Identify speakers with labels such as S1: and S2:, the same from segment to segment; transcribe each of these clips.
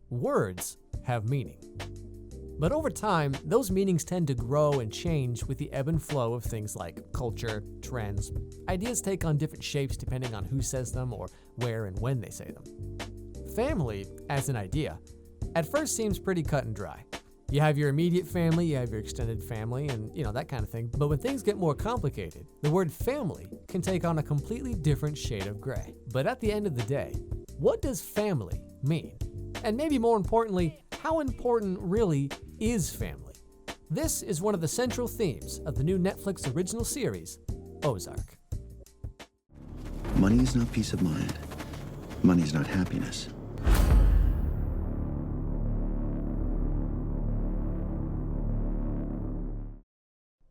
S1: Words have meaning. But over time, those meanings tend to grow and change with the ebb and flow of things like culture, trends. Ideas take on different shapes depending on who says them or where and when they say them. Family, as an idea, at first seems pretty cut and dry. You have your immediate family, you have your extended family, and that kind of thing. But when things get more complicated, the word family can take on a completely different shade of gray. But at the end of the day, what does family mean? And maybe more importantly, how important really is family? This is one of the central themes of the new Netflix original series, Ozark.
S2: Money is not peace of mind. Money is not happiness.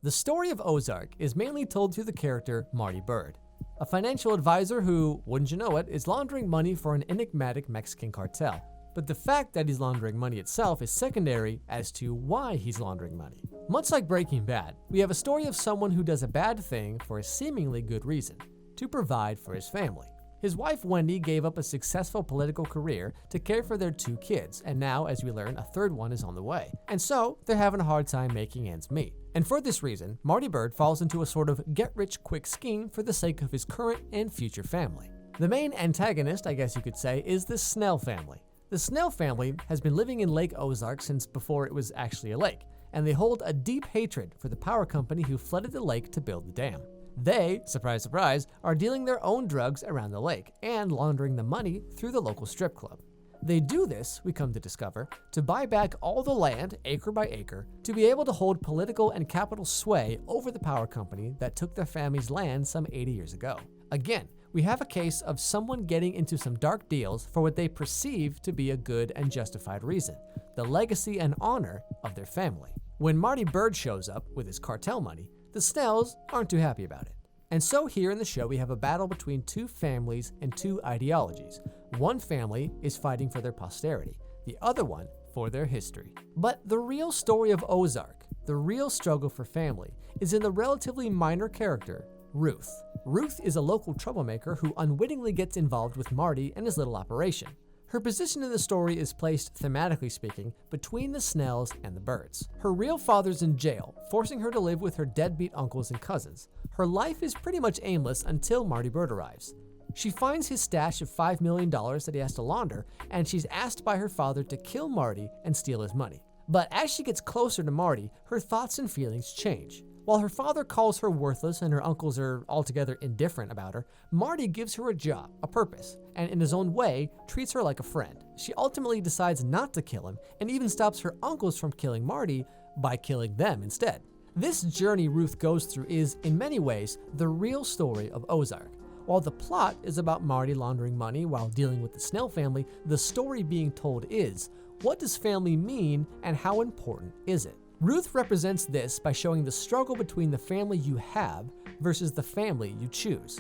S1: The story of Ozark is mainly told through the character Marty Byrde, a financial advisor who, wouldn't you know it, is laundering money for an enigmatic Mexican cartel. But the fact that he's laundering money itself is secondary as to why he's laundering money. Much like Breaking Bad, we have a story of someone who does a bad thing for a seemingly good reason, to provide for his family. His wife Wendy gave up a successful political career to care for their 2 kids, and now, as we learn, a third one is on the way. And so, they're having a hard time making ends meet. And for this reason, Marty Byrde falls into a sort of get-rich-quick scheme for the sake of his current and future family. The main antagonist, I guess you could say, is the Snell family. The Snell family has been living in Lake Ozark since before it was actually a lake, and they hold a deep hatred for the power company who flooded the lake to build the dam. They, surprise surprise, are dealing their own drugs around the lake and laundering the money through the local strip club. They do this, we come to discover, to buy back all the land, acre by acre, to be able to hold political and capital sway over the power company that took their family's land some 80 years ago. Again, we have a case of someone getting into some dark deals for what they perceive to be a good and justified reason, the legacy and honor of their family. When Marty Byrde shows up with his cartel money, the Snells aren't too happy about it. And so here in the show, we have a battle between 2 families and 2 ideologies. One family is fighting for their posterity, the other one for their history. But the real story of Ozark, the real struggle for family, is in the relatively minor character, Ruth. Ruth is a local troublemaker who unwittingly gets involved with Marty and his little operation. Her position in the story is placed, thematically speaking, between the Snells and the Byrdes. Her real father's in jail, forcing her to live with her deadbeat uncles and cousins. Her life is pretty much aimless until Marty Byrde arrives. She finds his stash of $5 million that he has to launder, and she's asked by her father to kill Marty and steal his money. But as she gets closer to Marty, her thoughts and feelings change. While her father calls her worthless and her uncles are altogether indifferent about her, Marty gives her a job, a purpose, and in his own way, treats her like a friend. She ultimately decides not to kill him and even stops her uncles from killing Marty by killing them instead. This journey Ruth goes through is, in many ways, the real story of Ozark. While the plot is about Marty laundering money while dealing with the Snell family, the story being told is, what does family mean and how important is it? Ruth represents this by showing the struggle between the family you have versus the family you choose.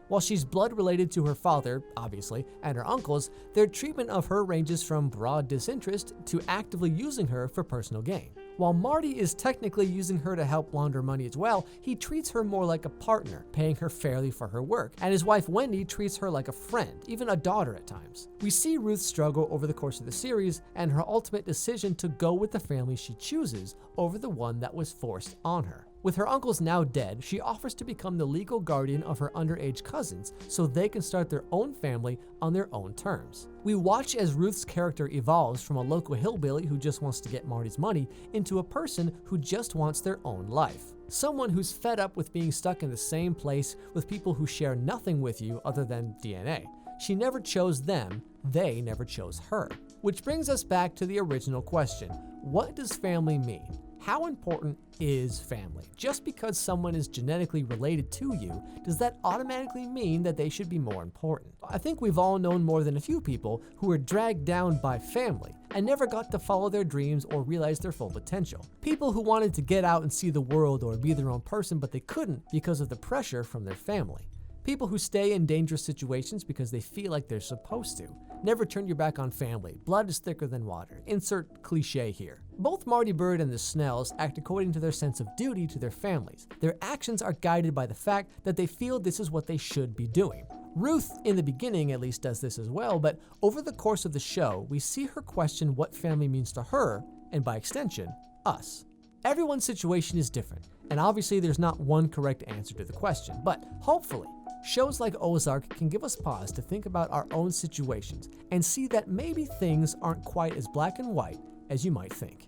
S1: While she's blood related to her father, obviously, and her uncles, their treatment of her ranges from broad disinterest to actively using her for personal gain. While Marty is technically using her to help launder money as well, he treats her more like a partner, paying her fairly for her work, and his wife Wendy treats her like a friend, even a daughter at times. We see Ruth struggle over the course of the series and her ultimate decision to go with the family she chooses over the one that was forced on her. With her uncles now dead, she offers to become the legal guardian of her underage cousins so they can start their own family on their own terms. We watch as Ruth's character evolves from a local hillbilly who just wants to get Marty's money into a person who just wants their own life. Someone who's fed up with being stuck in the same place with people who share nothing with you other than DNA. She never chose them, they never chose her. Which brings us back to the original question, what does family mean? How important is family? Just because someone is genetically related to you, does that automatically mean that they should be more important? I think we've all known more than a few people who were dragged down by family and never got to follow their dreams or realize their full potential. People who wanted to get out and see the world or be their own person, but they couldn't because of the pressure from their family. People who stay in dangerous situations because they feel like they're supposed to. Never turn your back on family. Blood is thicker than water. Insert cliche here. Both Marty Byrde and the Snells act according to their sense of duty to their families. Their actions are guided by the fact that they feel this is what they should be doing. Ruth, in the beginning at least, does this as well, but over the course of the show, we see her question what family means to her, and by extension, us. Everyone's situation is different, and obviously there's not one correct answer to the question, but hopefully, shows like Ozark can give us pause to think about our own situations and see that maybe things aren't quite as black and white as you might think.